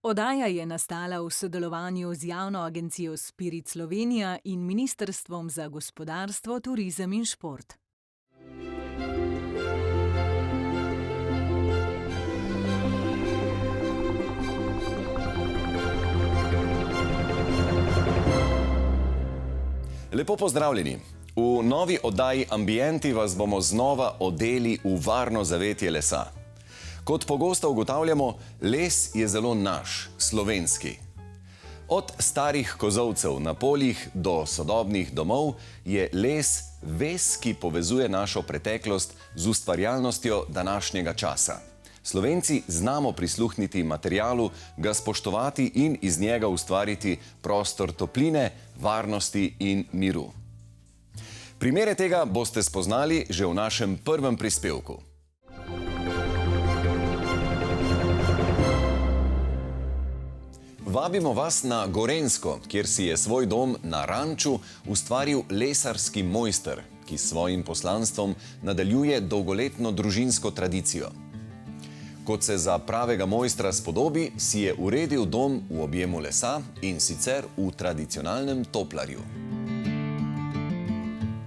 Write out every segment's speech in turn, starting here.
Oddaja je nastala v sodelovanju z javno agencijo Spirit Slovenija in Ministrstvom za gospodarstvo, turizem in šport. Lepo pozdravljeni. V novi oddaji Ambienti vas bomo znova odeli v varno zavetje lesa. Kot pogosto ugotavljamo, les je zelo naš, slovenski. Od starih kozolcev na poljih do sodobnih domov je les vez, ki povezuje našo preteklost z ustvarjalnostjo današnjega časa. Slovenci znamo prisluhniti materialu, ga spoštovati in iz njega ustvariti prostor topline, varnosti in miru. Primere tega boste spoznali že v našem prvem prispevku. Vabimo vas na Gorenjsko, kjer si je svoj dom na ranču ustvaril lesarski mojster, ki s svojim poslanstvom nadaljuje dolgoletno družinsko tradicijo. Kot se za pravega mojstra spodobi, si je uredil dom v objemu lesa in sicer v tradicionalnem toplarju.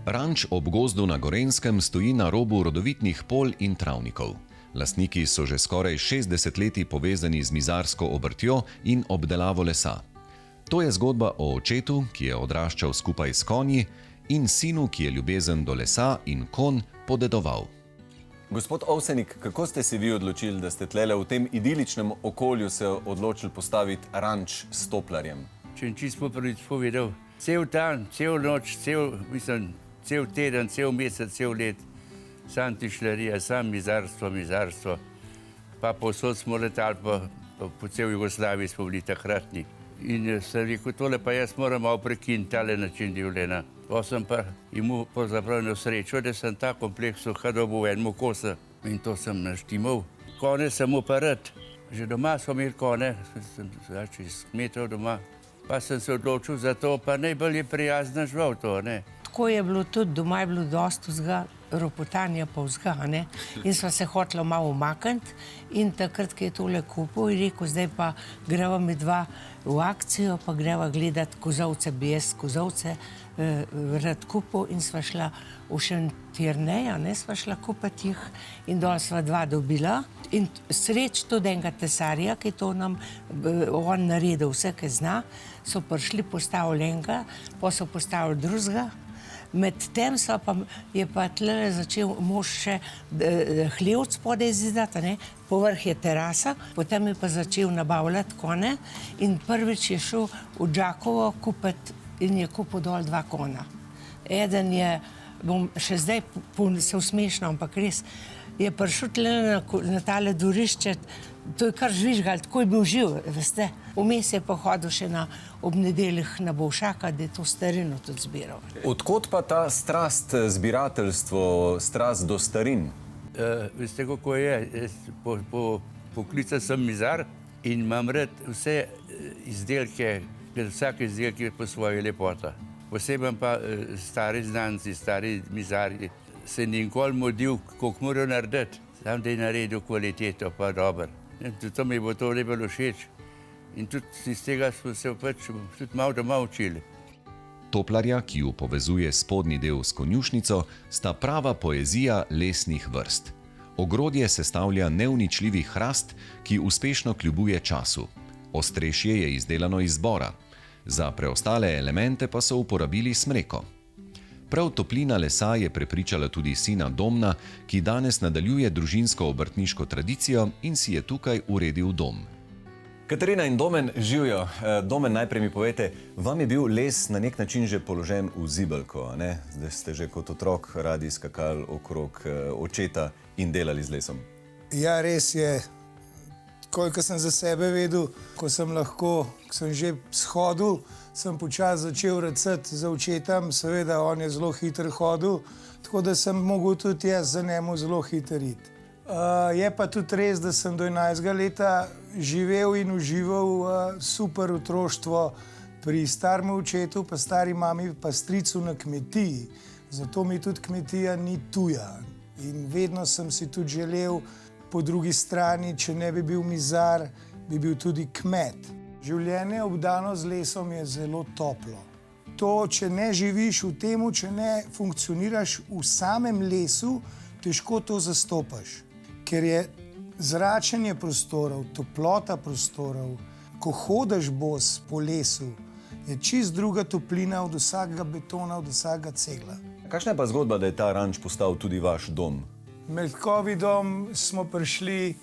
Ranč ob gozdu na Gorenjskem stoji na robu rodovitnih polj in travnikov. Lastniki so že skoraj 60 leti povezani z mizarsko obrtjo in obdelavo lesa. To je zgodba o očetu, ki je odraščal skupaj s konji, in sinu, ki je ljubezen do lesa in konj podedoval. Gospod Ovsenik, kako ste se vi odločili, da ste tlele v tem idiličnem okolju se odločili postaviti ranč s toplarjem? Če čisto prvič povedal, cel dan, cel noč, cel teden, cel mesec, cel let, sam tišlerija, sam mizarstvo. Pa povsod smo letali, po cel Jugoslaviji smo bili takratni. In sem rekel, tole pa jaz moram malo prekiniti tale način življenja. Pa sem pa imel pravzaprav srečo, da sem ta kompleks dobil v enem kosu in to sem naštimal. Kone sem operat. Že doma smo imeli kone, sem iz kmetov doma. Pa sem se odločil za to, pa najbolj je prijazna žival to, ne. Tako je bilo tudi, doma je bilo dosti vzga, ropotanja pa vzga, ne. In sva se hotela malo umakniti in takrat, ko je tole kupil, je rekel, zdaj pa greva mi dva v akcijo, pa greva gledati kozolce, bi jaz kozolce rad kupil in sva šla v Šentjernej, ne, sva šla kupiti jih in dol sva dva dobila. In sreč tudi enega tesarja, ki je to nam on naredil vse, ki zna, so prišli, postavili enega, pa so postavili drugega. Medtem je pa tle začel mož še hlevc spodaj zidati, ne, povrh je terasa, potem je pa začel nabavljati kone in prvič je šel v Đakovo kupiti in je kupil dol dva kona. Eden je, bom še zdaj se usmešno, ampak res, je prišel tle na tale dvorišče, to je kar žvižgal, tako je bil živ, veste. Vmes je pa hodil še ob nedeljah na Bolšaka, da je to starino tudi zbiral. Odkot pa ta strast, zbirateljstvo, strast do starin? Veste, kako je, poklical sem mizar in imam rad vse izdelke, vsak izdelek je po svoji lepota. Posebej pa stari znanci, stari mizarji se nikoli modil, koliko morajo narediti, sam da je naredil kvaliteto, pa dober. To mi bo to najbolj všeč. In tudi iz tega smo se pač tudi malo doma učili. Toplarja, ki ju povezuje spodnji del s konjušnico, sta prava poezija lesnih vrst. Ogrodje sestavlja neuničljivi hrast, ki uspešno kljubuje času. Ostrešje je izdelano iz bora. Za preostale elemente pa so uporabili smreko. Prav toplina lesa je prepričala tudi sina Domna, ki danes nadaljuje družinsko obrtniško tradicijo in si je tukaj uredil dom. Katarina in Domen, živijo. Domen, najprej mi povejte, vam je bil les na nek način že položen v zibelko, ne? Zdaj ste že kot otrok radi skakali okrog očeta in delali z lesom. Ja, res je. Koliko sem za sebe vedel, ko sem že shodil, sem počasi začel recati za očetom, seveda on je zelo hiter hodil, tako da sem mogel tudi jaz za njemu zelo hiter iti. Je pa tudi res, da sem do 11. leta živel in užival super otroštvo pri starem očetu, pa stari mami, pa stricu na kmetiji. Zato mi tudi kmetija ni tuja. In vedno sem si tudi želel po drugi strani, če ne bi bil mizar, bi bil tudi kmet. Življenje obdano z lesom je zelo toplo. To, če ne živiš v tem, če ne funkcioniraš v samem lesu, težko to zastopaš. Ker je zračenje prostorov, toplota prostorov, ko hodiš bos po lesu, je čist druga toplina od vsakega betona, od vsakega cegla. Kakšna je pa zgodba, da je ta ranč postal tudi vaš dom? Med COVID-om smo prišli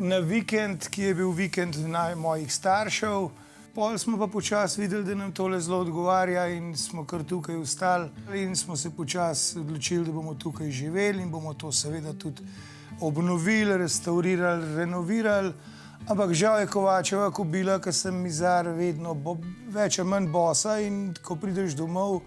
na vikend, ki je bil vikend mojih staršev. Pol smo pa počasi videli, da nam tole zelo odgovarja in smo kar tukaj ostali. In smo se počasi odločili, da bomo tukaj živeli in bomo to seveda tudi obnovili, restaurirali, renovirali. Ampak žal je Kovačeva kobila, ker sem mizar vedno več ali manj bosa in ko prideš domov,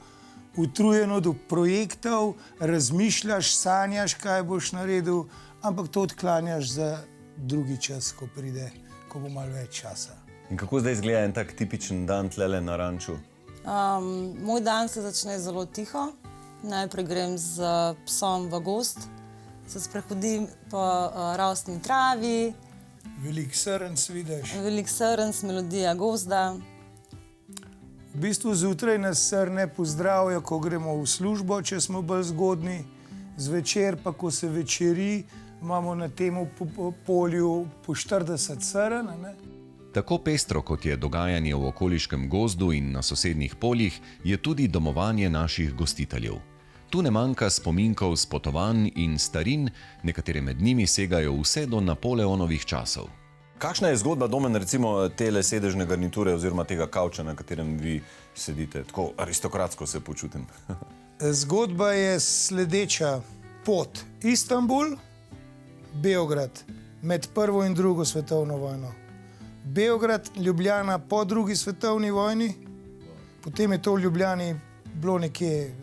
utrujen od projektov, razmišljaš, sanjaš, kaj boš naredil, ampak to odklanjaš za drugi čas, ko pride, ko bo malo več časa. In kako zdaj izgleda en tak tipičen dan tlele na ranču? Moj dan se začne zelo tiho. Najprej grem z psom v gozd, se sprehodim po rastni travi. Velik srnc vidiš. Velik srnc, melodija gozda. V bistvu zjutraj nas srne pozdravijo, ko gremo v službo, če smo bolj zgodni. Zvečer pa, ko se večeri, imamo na tem polju po 40 srn. Tako pestro, kot je dogajanje v okoliškem gozdu in na sosednjih poljih, je tudi domovanje naših gostiteljev. Tu ne manjka spominkov s potovanj in starin, nekatere med njimi segajo vse do Napoleonovih časov. Kakšna je zgodba Domen, recimo tele sedežne garniture oziroma tega kavča, na katerem vi sedite? Tako aristokratsko se počutim. Zgodba je sledeča. Pot Istanbul, Beograd med prvo in drugo svetovno vojno. Beograd, Ljubljana po drugi svetovni vojni, potem je to v Ljubljani bilo nekje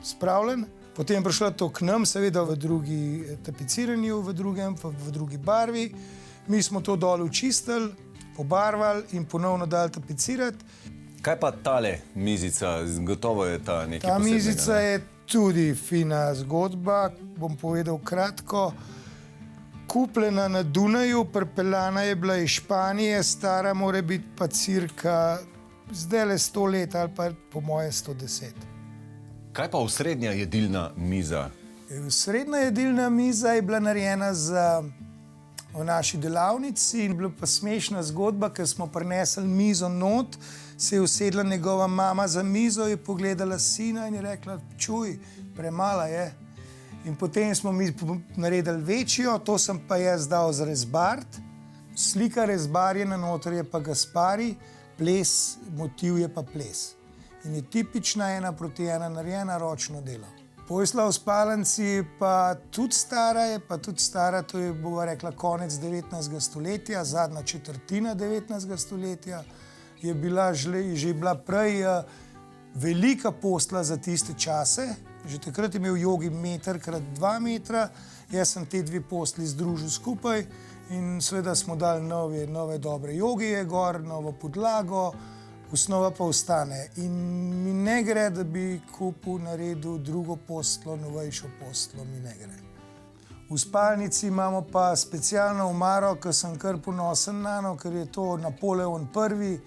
spravljeno, potem je prišlo to k nam, seveda v drugi tapiciranju, v drugi barvi. Mi smo to dol očistili, pobarvali in ponovno dali tapicirati. Kaj pa tale mizica? Gotovo je ta nekaj posebnega. Ta mizica je tudi fina zgodba, bom povedal kratko. Kupljena na Dunaju, pripeljana je bila iz Španije, stara mora biti pa cirka zdajle 100 let ali pa po moje 110. Kaj pa osrednja jedilna miza? Srednja jedilna miza je bila narejena v naši delavnici in bila pa smešna zgodba, ker smo prinesli mizo not, se je usedla njegova mama za mizo, je pogledala sina in je rekla, čuj, premala je. In potem smo mi naredili večjo, to sem pa jaz dal za rezbart. Slika rezbarjena noter je pa Gaspari, ples, motiv je pa ples. In je tipična 1:1 narejena ročno delo. Pojsla v spalnici pa tudi stara, to je bova rekla konec 19. stoletja, zadnja četrtina 19. stoletja, je bila že bila prej velika posla za tiste čase. Že takrat je imel jogi 1x2 metra, jaz sem te dve posli združil skupaj in seveda smo dali nove dobre jogije gor, novo podlago, osnova pa ostane. In mi ne gre, da bi kupil, naredil drugo poslo, novejšo poslo, mi ne gre. V spalnici imamo pa specialno omaro, ki sem kar ponosen na njo, ker je to Napoleon I.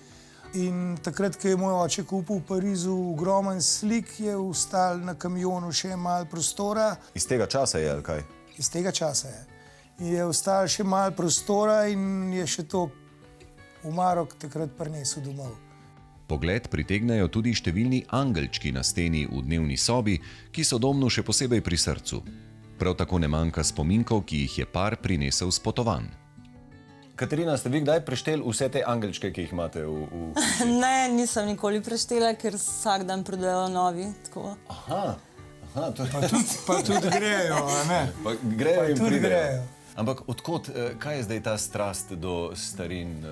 In takrat, ko je moj oče kupil v Parizu ogromen slik, je ostal na kamionu še malo prostora. Iz tega časa je, ali kaj? Iz tega časa je. Je ostal še malo prostora in je še to omaro takrat prinesel domov. Pogled pritegnajo tudi številni angelčki na steni v dnevni sobi, ki so Domnu še posebej pri srcu. Prav tako ne manjka spominkov, ki jih je par prinesel s potovanj. Katarina, ste vi kdaj prešteli vse te angelčke, ki jih imate v... Ne, nisem nikoli preštela, ker vsak dan pridejo novi. Tako. Aha, to je... Pa tudi grejo, a ne? Pa grejo in tudi pridejo. grejo. Ampak odkot, kaj je zdaj ta strast do starin,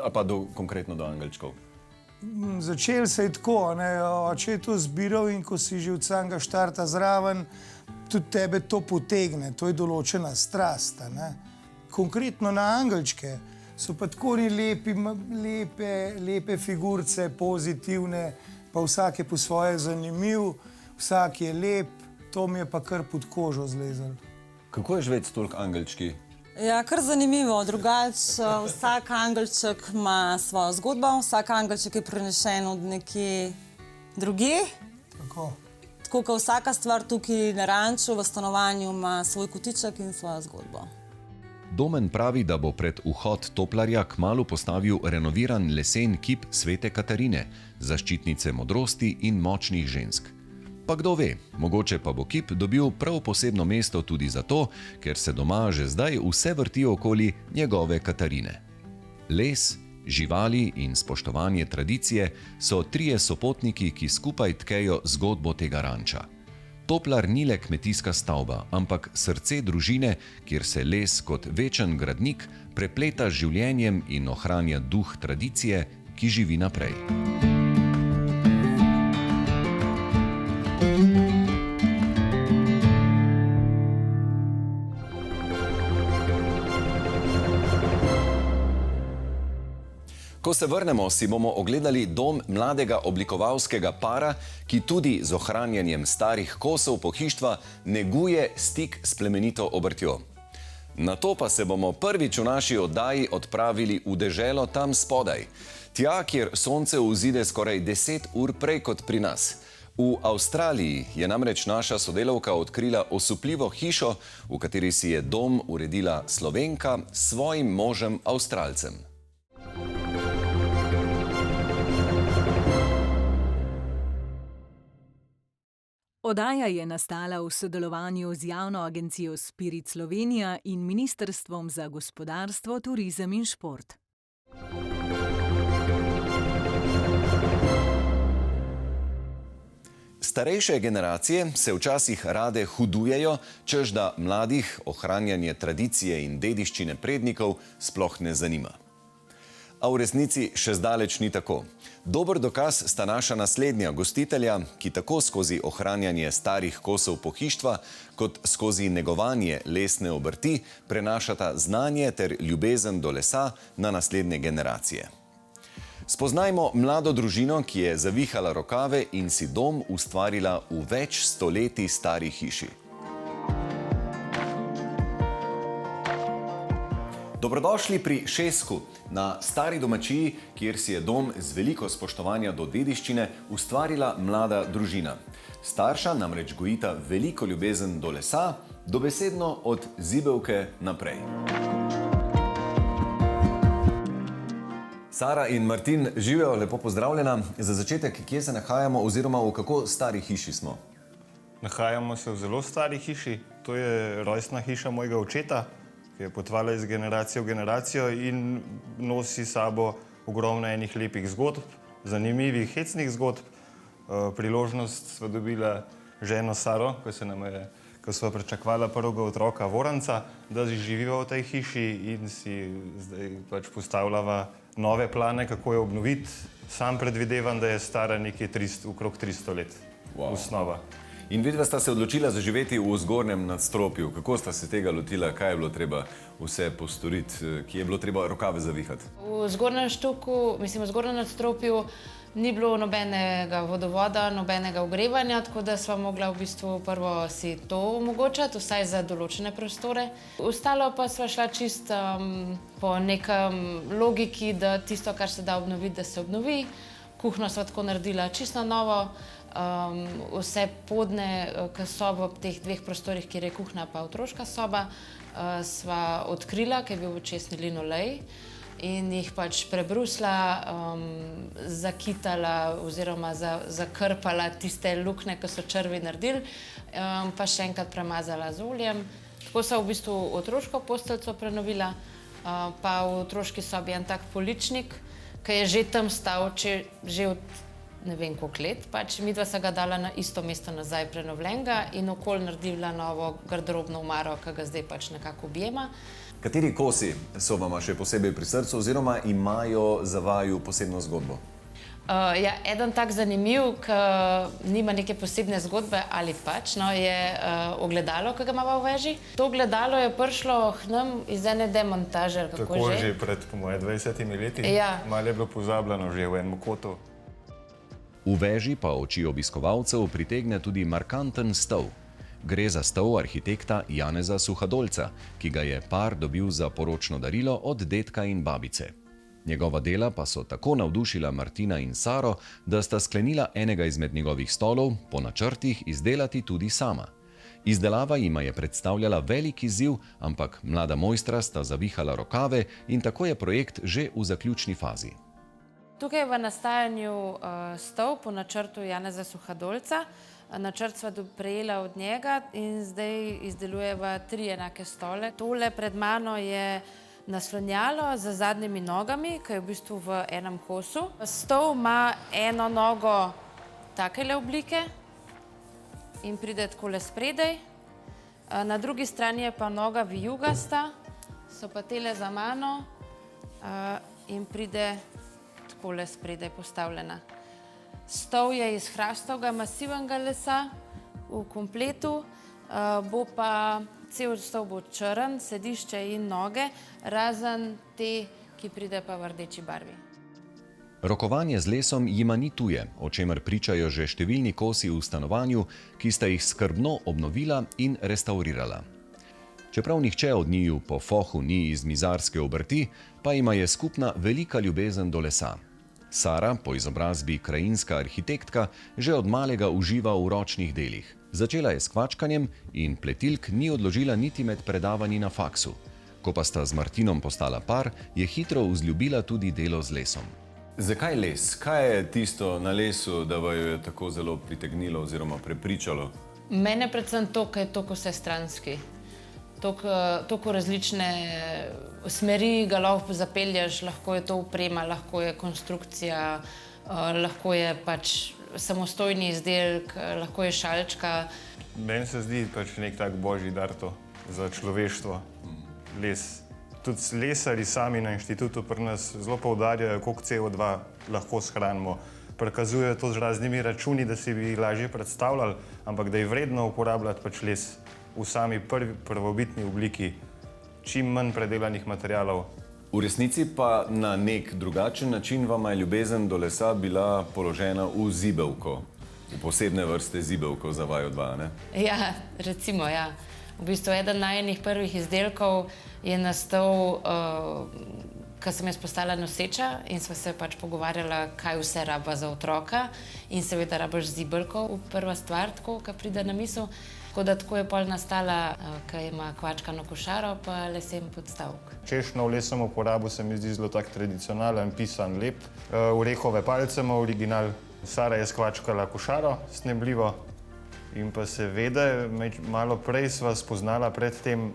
a pa konkretno do angelčkov? Začel se je tako, ne? Oče je to zbiral in ko si že od samega štarta zraven, tudi tebe to potegne, to je določena strast, ne? Konkretno na angelčke so pa tako lepe figurce, pozitivne, pa vsak je po svoje zanimiv, vsak je lep, to mi je pa kar pod kožo zlezel. Kako je živeti s toliko angelčki? Ja, kar zanimivo. Drugače, vsak angelček ima svojo zgodbo, vsak angelček je prenešen od nekje drugje. Tako. Tako kot vsaka stvar tukaj na ranču, v stanovanju ima svoj kotiček in svojo zgodbo. Domen pravi, da bo pred vhod toplarja kmalu postavil renoviran lesen kip Svete Katarine, zaščitnice modrosti in močnih žensk. Pa kdo ve, mogoče pa bo kip dobil prav posebno mesto tudi zato, ker se doma že zdaj vse vrti okoli njegove Katarine. Les, živali in spoštovanje tradicije so trije sopotniki, ki skupaj tkejo zgodbo tega ranča. Toplar ni le kmetijska stavba, ampak srce družine, kjer se les kot večen gradnik prepleta z življenjem in ohranja duh tradicije, ki živi naprej. Ko se vrnemo, si bomo ogledali dom mladega oblikovalskega para, ki tudi z ohranjanjem starih kosov pohištva neguje stik s plemenito obrtjo. Nato pa se bomo prvič v naši oddaji odpravili v deželo tam spodaj, tja, kjer sonce vzide skoraj 10 ur prej kot pri nas. V Avstraliji je namreč naša sodelavka odkrila osupljivo hišo, v kateri si je dom uredila Slovenka s svojim možem Avstralcem. Oddaja je nastala v sodelovanju z javno agencijo Spirit Slovenija in Ministrstvom za gospodarstvo, turizem in šport. Starejše generacije se včasih rade hudujejo, češ da mladih ohranjanje tradicije in dediščine prednikov sploh ne zanima. A v resnici še zdaleč ni tako. Dober dokaz sta naša naslednja gostitelja, ki tako skozi ohranjanje starih kosov pohištva, kot skozi negovanje lesne obrti prenašata znanje ter ljubezen do lesa na naslednje generacije. Spoznajmo mlado družino, ki je zavihala rokave in si dom ustvarila v več stoletij stari hiši. Dobrodošli pri Šesku, na stari domačiji, kjer si je dom z veliko spoštovanja do dediščine ustvarila mlada družina. Starša namreč gojita veliko ljubezen do lesa, dobesedno od zibelke naprej. Sara in Martin, živijo, lepo pozdravljena. Za začetek, kje se nahajamo oziroma v kako stari hiši smo? Nahajamo se v zelo stari hiši. To je rojstna hiša mojega očeta, ki je potovala iz generacije v generacijo in nosi sabo ogromno enih lepih zgodb, zanimivih, hecnih zgodb. Priložnost sva dobila ženo Saro, ko sva pričakovala prvega otroka Voranca, da živiva v tej hiši in si zdaj pač postavljava nove plane, kako jo obnoviti. Sam predvidevam, da je stara nekje okrog 300 let. Osnova. In vidva sta se odločila zaživeti v zgornjem nadstropju. Kako sta se tega lotila? Kaj je bilo treba vse postoriti? Kje je bilo treba rokave zavihati? V zgornjem štuku, v zgornjem nadstropju ni bilo nobenega vodovoda, nobenega ogrevanja, tako da sva mogla v bistvu prvo si to omogočati, vsaj za določene prostore. Ostalo pa sva šla čist po nekem logiki, da tisto, kar se da obnoviti, da se obnovi. Kuhno sva tako naredila čisto novo. Vse podne, ki so v teh dveh prostorih, kjer je kuhna pa otroška soba, sva odkrila, ker je bil očesni linolej in jih pač prebrusla, zakitala oziroma zakrpala tiste luknje, ki so črvi naredili, pa še enkrat premazala z oljem. Tako sva v bistvu otroško posteljico prenovila, pa v otroški sobi en tak poličnik, ki je že tam stal, že od ne vem koliko let, pač midva se ga dala na isto mesto nazaj prenovljenega in okoli naredila novo garderobno omaro, ki ga zdaj pač nekako objema. Kateri kosi so vama še posebej pri srcu oziroma imajo za vaju posebno zgodbo? Eden tak zanimiv, ki nima neke posebne zgodbe ali pač, je ogledalo, ki ga imava v veži. To ogledalo je prišlo k nam iz ene demontaže, kako že. Tako že pred, po moje, 20 leti. Ja. Malo je bilo pozabljeno že v enem kotu. V veži pa oči obiskovalcev pritegne tudi markanten stol. Gre za stol arhitekta Janeza Suhadolca, ki ga je par dobil za poročno darilo od dedka in babice. Njegova dela pa so tako navdušila Martina in Saro, da sta sklenila enega izmed njegovih stolov po načrtih izdelati tudi sama. Izdelava jima je predstavljala velik izziv, ampak mlada mojstra sta zavihala rokave in tako je projekt že v zaključni fazi. Tukaj je v nastajanju stol po načrtu Janeza Suhadolca. Načrt sva prejela od njega in zdaj izdelujeva 3 enake stole. Tole pred mano je naslonjalo z zadnjimi nogami, ki je v bistvu v enem kosu. Stol ima eno nogo takele oblike in pride takole spredaj. Na drugi strani je pa noga vijugasta, so pa tele za mano in pride takole spredaj postavljena. Stol je iz hrastovega masivnega lesa v kompletu, bo pa cel stol bo črn, sedišče in noge, razen te, ki pride pa v rdeči barvi. Rokovanje z lesom jima ni tuje, o čemer pričajo že številni kosi v stanovanju, ki sta jih skrbno obnovila in restavrirala. Čeprav nihče od njiju po fohu ni iz mizarske obrti, pa ima je skupna velika ljubezen do lesa. Sara, po izobrazbi krajinska arhitektka, že od malega uživa v ročnih delih. Začela je s kvačkanjem in pletilk ni odložila niti med predavanji na faksu. Ko pa sta z Martinom postala par, je hitro vzljubila tudi delo z lesom. Zakaj les? Kaj je tisto na lesu, da vaju je tako zelo pritegnilo oziroma prepričalo? Mene predvsem to, ker je toliko vsestranski. Toliko različne smeri ga lahko zapelješ, lahko je to oprema, lahko je konstrukcija, lahko je pač samostojni izdelek, lahko je šalčka. Meni se zdi pač nek tak božji dar to za človeštvo, les. Tudi lesarji sami na inštitutu pri nas zelo poudarjajo, koliko CO2 lahko shranimo. Prikazujejo to z raznimi računi, da si bi jih lažje predstavljali, ampak da je vredno uporabljati pač les v sami prvobitni obliki, čim manj predelanih materialov. V resnici pa na nek drugačen način vama je ljubezen do lesa bila položena v zibelko. V posebne vrste zibelko za vaju dva, ne? Ja, recimo, ja. V bistvu eden najinih prvih izdelkov je nastal, ko sem jaz postala noseča in sva se pač pogovarjala, kaj vse raba za otroka in seveda rabaš zibelko, prva stvar, tako, ko pride na misel. Tako je pol nastala, ko ima kvačkano košaro pa lesen podstavek. Češnjev les sem uporabil, se mi zdi zelo tak tradicionalen, pisan, lep. Orehove palce ima original. Sara je skvačkala košaro, snebljivo. In pa seveda, malo prej sva spoznala predtem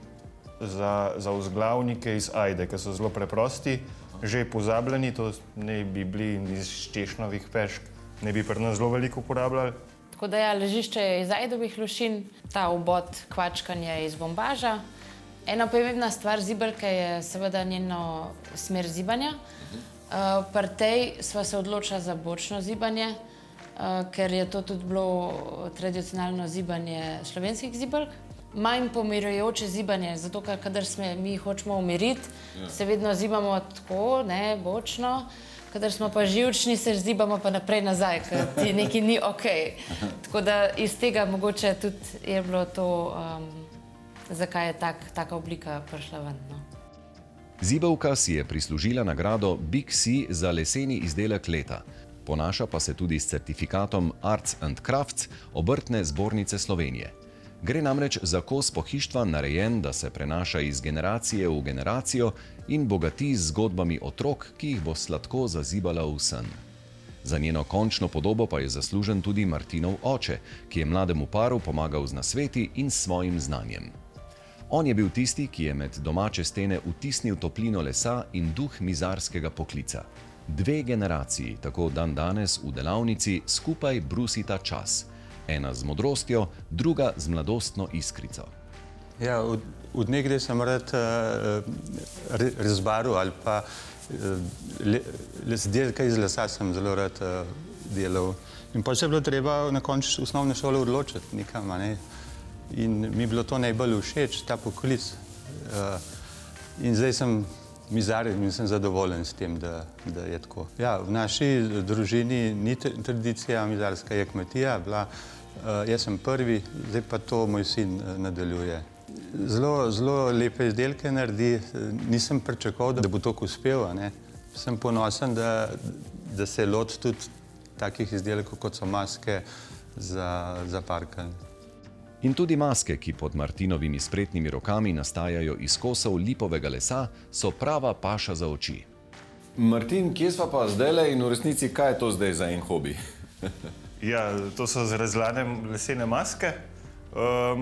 za vzglavnike iz ajde, ki so zelo preprosti, že pozabljeni, to ne bi bili iz češnjevih pešk, ne bi pri nas zelo veliko uporabljali. Tako da ja, ležišče je iz ajdovih lušin, ta obod kvačkanja iz bombaža. Ena pomembna stvar zibelke je seveda njeno smer zibanja. Pri tej sva se odločila za bočno zibanje, ker je to tudi bilo tradicionalno zibanje slovenskih zibelk. Manj pomirjujoče zibanje, zato ker kadar mi hočemo umiriti, se vedno zibamo tako, ne, bočno. Kadar smo pa živčni, se zibamo pa naprej nazaj, ker ti nekaj ni okej. Tako da iz tega mogoče tudi je bilo to, zakaj je taka oblika prišla ven. Zibelka si je prislužila nagrado Big C za leseni izdelek leta. Ponaša pa se tudi s certifikatom Arts and Crafts Obrtne zbornice Slovenije. Gre namreč za kos pohištva narejen, da se prenaša iz generacije v generacijo in bogati z zgodbami otrok, ki jih bo sladko zazibala v sen. Za njeno končno podobo pa je zaslužen tudi Martinov oče, ki je mlademu paru pomagal z nasveti in svojim znanjem. On je bil tisti, ki je med domače stene vtisnil toplino lesa in duh mizarskega poklica. 2 generaciji, tako dandanes v delavnici, skupaj brusita čas. Ena z modrostjo, druga z mladostno iskrico. Ja, od nekdaj sem rad rezbaril ali pa izdelke iz lesa sem zelo rad delal. In pa se je bilo treba na koncu osnovne šole odločiti nekam, ne? In mi je bilo to najbolj všeč, ta poklic. In zdaj sem mizar in sem zadovoljen s tem, da je tako. Ja, v naši družini ni tradicija mizarska, je kmetija bila. Jaz sem prvi, zdaj pa to moj sin nadaljuje. Zelo lepe izdelke naredi, nisem pričakoval, da bo tako uspel. Sem ponosen, da se loti tudi takih izdelkov, kot so maske za parkanje. In tudi maske, ki pod Martinovimi spretnimi rokami nastajajo iz kosov lipovega lesa, so prava paša za oči. Martin, kje sva pa zdajle in v resnici, kaj je to zdaj za en hobi? Ja, to so zrezlane lesene maske.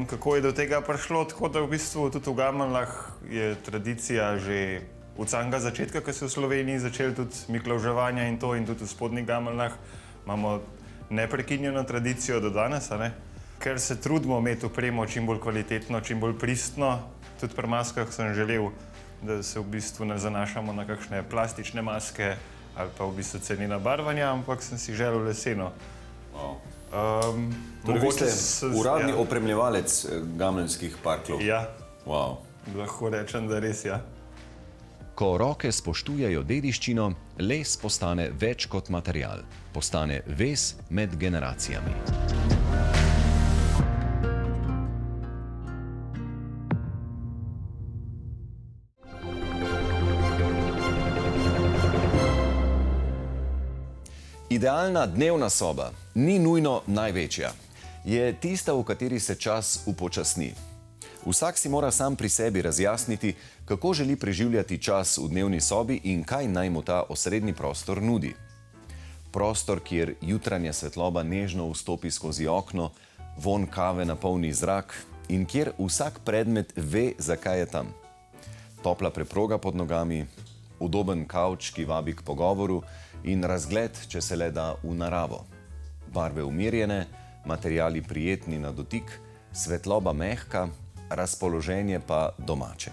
Kako je do tega prišlo? Tako da v bistvu tudi v Gameljnah je tradicija že od samega začetka, ko so v Sloveniji začeli tudi miklavževanja in tudi v Spodnjih Gameljnah imamo neprekinjeno tradicijo do danes, Ker se trudimo imeti opremo čim bolj kvalitetno, čim bolj pristno. Tudi pri maskah sem želel, da se v bistvu ne zanašamo na kakšne plastične maske ali pa v bistvu cenena barvanja, ampak sem si želel leseno. Torej, vi ste uradni opremljevalec gameljnskih parklov? Ja. Wow. Lahko rečem, da res, ja. Ko roke spoštujejo dediščino, les postane več kot material. Postane vez med generacijami. Idealna dnevna soba ni nujno največja. Je tista, v kateri se čas upočasni. Vsak si mora sam pri sebi razjasniti, kako želi preživljati čas v dnevni sobi in kaj naj mu ta osrednji prostor nudi. Prostor, kjer jutranja svetloba nežno vstopi skozi okno, vonj kave napolni zrak in kjer vsak predmet ve, zakaj je tam. Topla preproga pod nogami, udoben kavč, ki vabi k pogovoru in razgled, če se le da, v naravo. Barve umirjene, materiali prijetni na dotik, svetloba mehka, razpoloženje pa domače.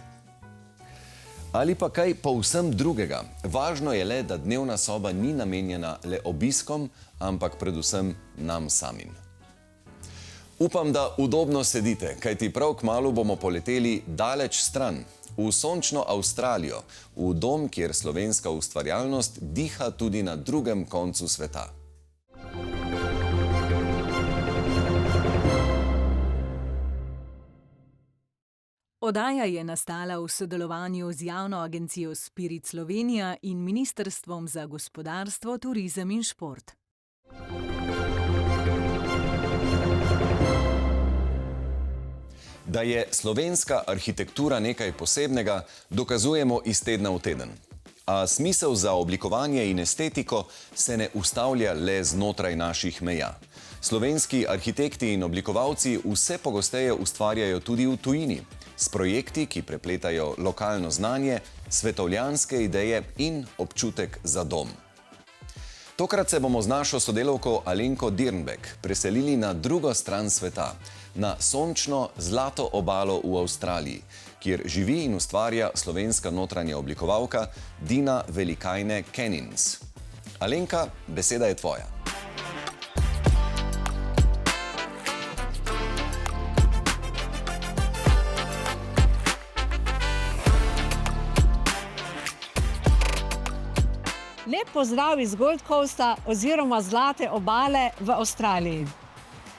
Ali pa kaj povsem drugega. Važno je le, da dnevna soba ni namenjena le obiskom, ampak predvsem nam samim. Upam, da udobno sedite, kajti prav kmalu bomo poleteli daleč stran, v sončno Avstralijo, v dom, kjer slovenska ustvarjalnost diha tudi na drugem koncu sveta. Oddaja je nastala v sodelovanju z javno agencijo Spirit Slovenija in Ministrstvom za gospodarstvo, turizem in šport. Da je slovenska arhitektura nekaj posebnega, dokazujemo iz tedna v teden. A smisel za oblikovanje in estetiko se ne ustavlja le znotraj naših meja. Slovenski arhitekti in oblikovalci vse pogosteje ustvarjajo tudi v tujini, s projekti, ki prepletajo lokalno znanje, svetovljanske ideje in občutek za dom. Tokrat se bomo z našo sodelavko Alenko Dirnbek preselili na drugo stran sveta, na sončno zlato obalo v Avstraliji, kjer živi in ustvarja slovenska notranja oblikovalka Dina Velikajne-Kenins. Alenka, beseda je tvoja. Lep pozdrav iz Gold Coasta oziroma Zlate obale v Avstraliji.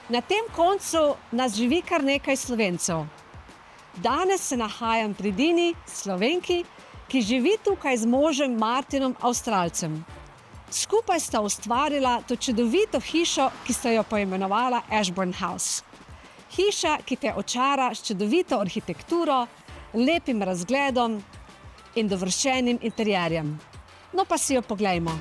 Na tem koncu nas živi kar nekaj Slovencev. Danes se nahajam pri Dini, Slovenki, ki živi tukaj z možem Martinom, Avstralcem. Skupaj sta ustvarila to čudovito hišo, ki sta jo poimenovala Ashbourne House. Hiša, ki te očara s čudovito arhitekturo, lepim razgledom in dovršenim interjerjem. No pa si jo poglejmo.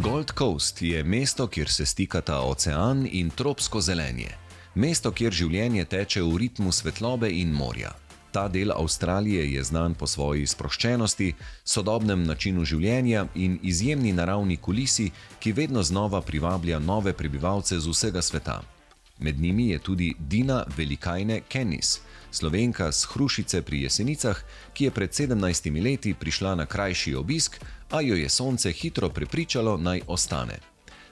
Gold Coast je mesto, kjer se stikata ocean in tropsko zelenje. Mesto, kjer življenje teče v ritmu svetlobe in morja. Ta del Avstralije je znan po svoji sproščenosti, sodobnem načinu življenja in izjemni naravni kulisi, ki vedno znova privablja nove prebivalce z vsega sveta. Med njimi je tudi Dina Velikajne-Kennis, Slovenka s Hrušice pri Jesenicah, ki je pred 17 leti prišla na krajši obisk, a jo je sonce hitro prepričalo, naj ostane.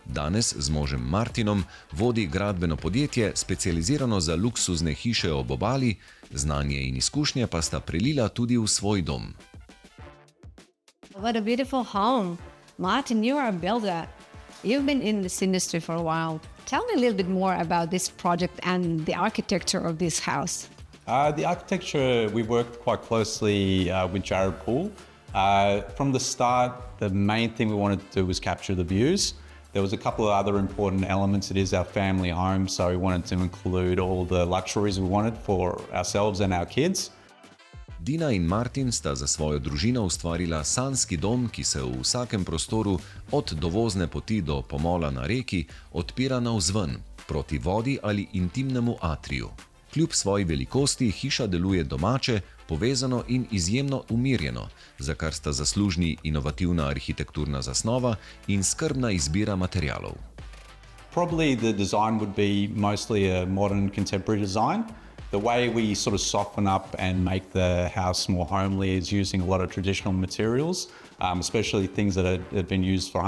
Danes z možem Martinom vodi gradbeno podjetje, specializirano za luksuzne hiše ob obali, znanje in izkušnje pa sta prelila tudi v svoj dom. What a beautiful home. Martin, you are a builder. You've been in this industry for a while. Tell me a little bit more about this project and the architecture of this house. The architecture, we worked quite closely with Jared Poole. From the start, the main thing we wanted to do was capture the views. There was a couple of other important elements. It is our family home, so we wanted to include all the luxuries we wanted for ourselves and our kids. Dina in Martin sta za svojo družino ustvarila sanjski dom, ki se v vsakem prostoru od dovozne poti do pomola na reki odpira navzven, proti vodi ali intimnemu atriju. Kljub svoji velikosti hiša deluje domače, povezano in izjemno umirjeno, za kar sta zaslužni inovativna arhitekturna zasnova in skrbna izbira materialov. Probably the design would be mostly a modern contemporary design. The way we sort of soften up and make the house more homely is using a lot of traditional materials, especially things that have been used for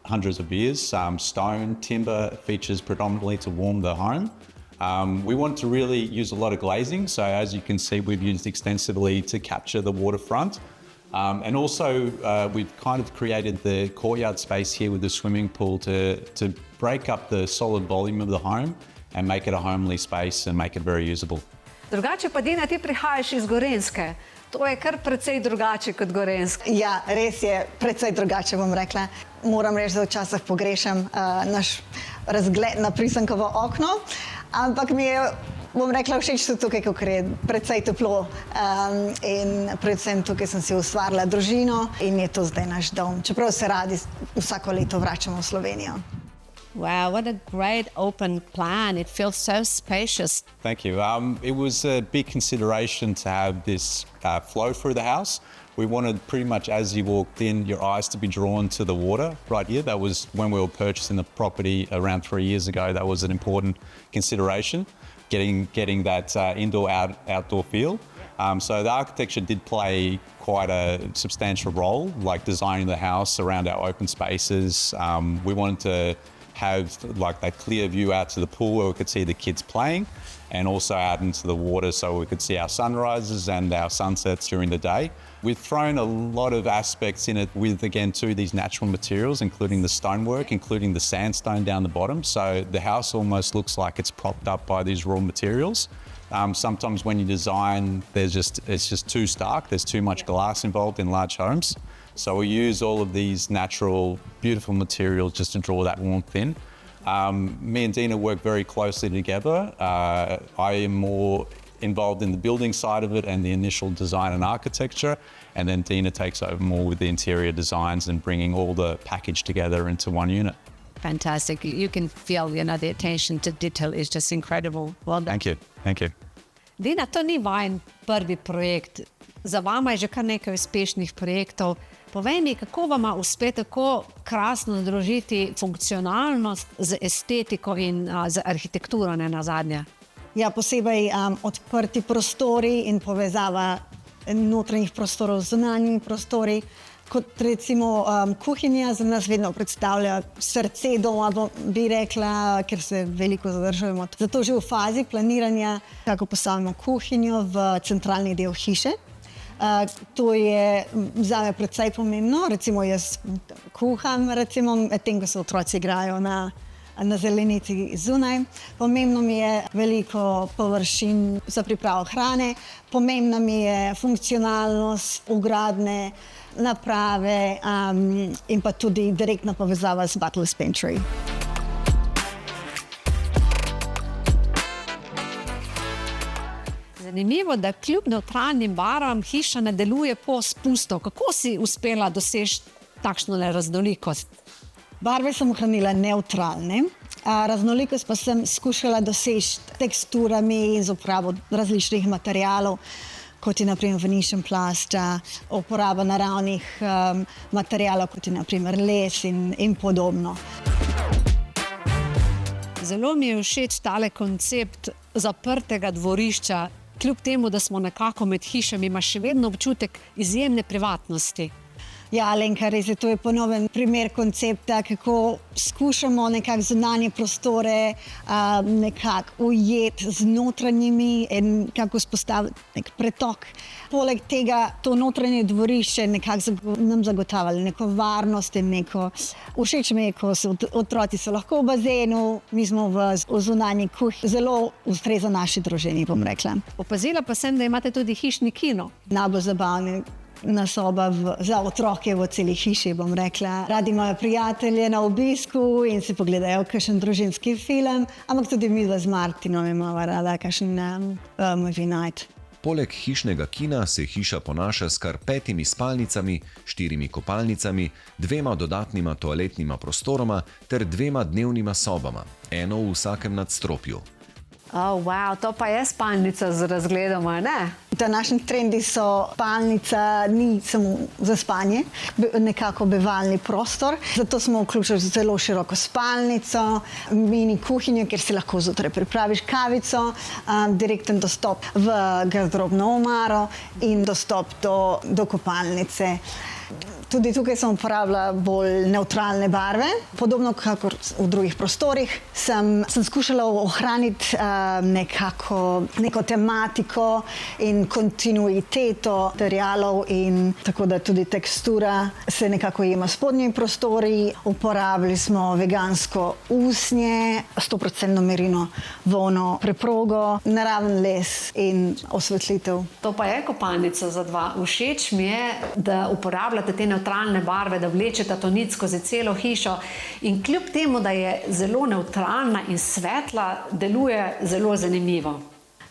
hundreds of years. Stone, timber features predominantly to warm the home. We want to really use a lot of glazing, so as you can see we've used extensively to capture the waterfront. And also we've kind of created the courtyard space here with the swimming pool to break up the solid volume of the home and make it a homely space and make it very usable. Drugače pa, Dina, ti prihajaš iz Gorenjske. To je kar precej drugače kot Gorenjska. Ja, res je precej drugače, bom rekla. Moram reči, da včasih pogrešam naš razgled na Prisankovo okno, ampak mi je, bom rekla, všeč tudi tukaj, ker je precej toplo in predvsem tukaj sem si ustvarila družino in je to zdaj naš dom. Čeprav se radi vsako leto vračamo v Slovenijo. Wow, what a great open plan. It feels so spacious. Thank you. It was a big consideration to have this flow through the house. We wanted pretty much as you walked in, your eyes to be drawn to the water right here. That was when we were purchasing the property around 3 years ago. That was an important consideration, getting that indoor-outdoor feel. So the architecture did play quite a substantial role, like designing the house around our open spaces. We wanted to have like that clear view out to the pool where we could see the kids playing, and also out into the water so we could see our sunrises and our sunsets during the day. We've thrown a lot of aspects in it with, again, too, these natural materials, including the stonework, including the sandstone down the bottom. So the house almost looks like it's propped up by these raw materials. Sometimes when you design, it's just too stark. There's too much glass involved in large homes. So we use all of these natural, beautiful materials just to draw that warmth in. Me and Dina work very closely together. I am more involved in the building side of it and the initial design and architecture, and then Dina takes over more with the interior designs and bringing all the package together into one unit. Fantastic. You can feel, the attention to detail is just incredible. Well done. Thank you. Thank you. Dina, to ni vajen prvi projekt. Za vama je že kar nekaj uspešnih projektov. Povej mi, kako vama uspe tako krasno združiti funkcionalnost z estetiko in z arhitekturo, ne nazadnje? Ja, posebej odprti prostori in povezava notranjih prostorov z zunanjimi prostori. Kot recimo kuhinja za nas vedno predstavlja srce doma, bi rekla, ker se veliko zadržujemo. Zato že v fazi planiranja, kako postavimo kuhinjo v centralni del hiše. To je zame precej pomembno, recimo jaz kuham, medtem ko se otroci igrajo na zelenici zunaj. Pomembno mi je veliko površin za pripravo hrane, pomembna mi je funkcionalnost, vgradne naprave in pa tudi direktna povezava z Butler's Pantry. Zanimivo, da kljub nevtralnim barvam hiša ne deluje po spustu. Kako si uspela doseči takšno raznolikost? Barve sem ohranila nevtralne, raznolikost pa sem skušala doseči teksturami in z uporabo različnih materialov, kot je naprimer Venetian plasta, uporaba naravnih materialov, kot je naprimer les in podobno. Zelo mi je všeč tale koncept zaprtega dvorišča. Kljub temu, da smo nekako med hišami, ima še vedno občutek izjemne privatnosti. Ja, Alenka, res je, to je ponoven primer koncepta, kako skušamo nekako zunanje prostore nekako ujeti z notranjimi in kako spostaviti nek pretok. Poleg tega to notranje dvorišče nekako nam zagotavlja neko varnost in neko... Všeč mi je, ko so otroci so lahko v bazenu, mi smo v zunanji kuhinji, zelo ustreza naši družini, bom rekla. Opazila pa sem, da imate tudi hišni kino. Najbolj zabavni na soba za otroke v celi hiši, bom rekla. Radi imajo prijatelje na obisku in si pogledajo kakšen družinski film, ampak tudi mi z Martinom imamo rada kakšen movie night. Poleg hišnega kina se hiša ponaša s kar 5 spalnicami, 4 kopalnicami, 2 dodatnima toaletnima prostoroma ter 2 dnevnima sobama, eno v vsakem nadstropju. Wow, to pa je spalnica z razgledom, ne? Današnji trendi so spalnica, ni samo za spanje, nekako bivalni prostor. Zato smo vključili zelo široko spalnico, mini kuhinjo, kjer si lahko zjutraj pripraviš kavico, direkten dostop v garderobno omaro in dostop do kopalnice. Tudi tukaj sem uporabila bolj nevtralne barve, podobno kakor v drugih prostorih. Sem skušala ohraniti neko tematiko in kontinuiteto materialov in tako da tudi tekstura se nekako jema s spodnjimi prostori. Uporabili smo vegansko usnje, 100% merino volno preprogo, naraven les in osvetlitev. To pa je kopalnica za 2. Všeč mi je, da uporabljate te nevtralne barve, da vlečete to nit skozi celo hišo in kljub temu, da je zelo nevtralna in svetla, deluje zelo zanimivo.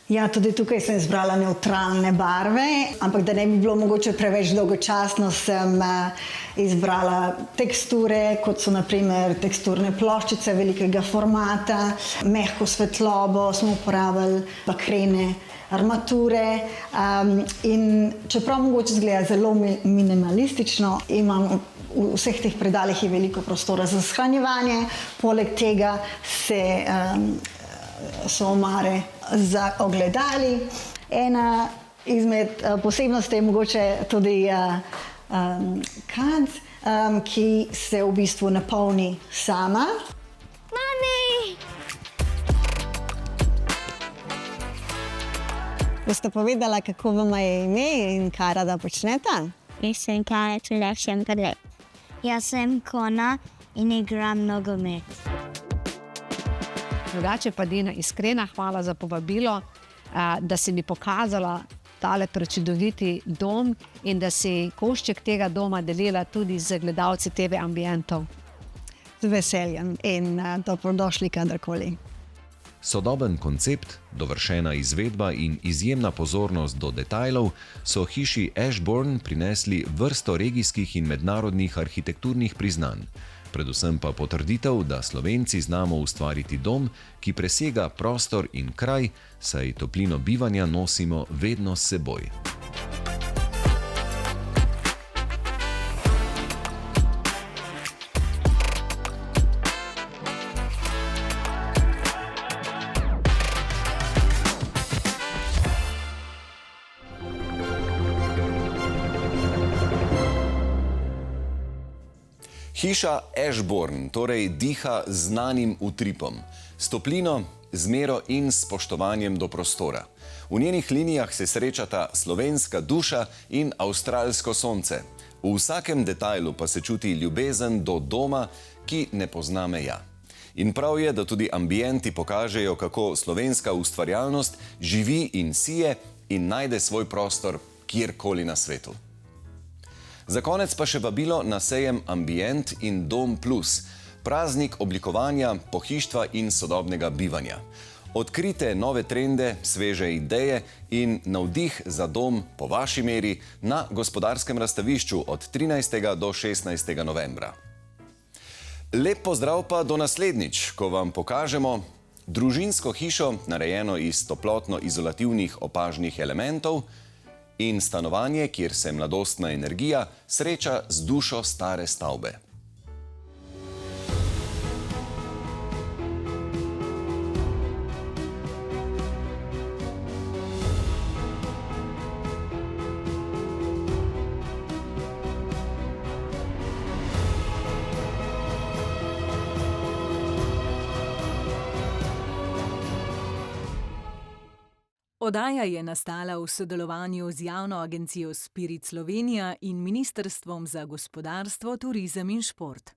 Ja, tudi tukaj sem izbrala nevtralne barve, ampak da ne bi bilo mogoče preveč dolgočasno, sem izbrala teksture, kot so naprimer teksturne ploščice velikega formata, mehko svetlobo smo uporabili, bakrene armature in čeprav mogoče izgleda zelo minimalistično, imam v vseh teh predalih je veliko prostora za shranjevanje, poleg tega so omare za ogledali. Ena izmed posebnosti je mogoče tudi kad, ki se v bistvu napolni sama. Mami! Boste povedala, kako vam je ime in kaj rada počnete? Jaz sem Kaja Čelek. Jaz sem Kona in igram nogomet. Drugače pa, Dina, iskrena hvala za povabilo, da si mi pokazala tale prečudoviti dom in da si košček tega doma delila tudi z gledalci TV Ambientov. Z veseljem in dobrodošli kadarkoli. Sodoben koncept, dovršena izvedba in izjemna pozornost do detajlov so hiši Ashbourne prinesli vrsto regijskih in mednarodnih arhitekturnih priznanj. Predvsem pa potrditev, da Slovenci znamo ustvariti dom, ki presega prostor in kraj, saj toplino bivanja nosimo vedno s seboj. Hiša Ashbourne torej diha z znanim utripom, s toplino, zmero in spoštovanjem do prostora. V njenih linijah se srečata slovenska duša in avstralsko sonce. V vsakem detajlu pa se čuti ljubezen do doma, ki ne pozna meja. In prav je, da tudi ambienti pokažejo, kako slovenska ustvarjalnost živi in sije in najde svoj prostor kjerkoli na svetu. Za konec pa še vabilo na sejem Ambient in Dom Plus, praznik oblikovanja, pohištva in sodobnega bivanja. Odkrite nove trende, sveže ideje in navdih za dom po vaši meri na Gospodarskem razstavišču od 13. do 16. novembra. Lep pozdrav pa do naslednjič, ko vam pokažemo družinsko hišo, narejeno iz toplotno-izolativnih opažnih elementov, in stanovanje, kjer se mladostna energija sreča z dušo stare stavbe. Oddaja je nastala v sodelovanju z javno agencijo Spirit Slovenija in Ministrstvom za gospodarstvo, turizem in šport.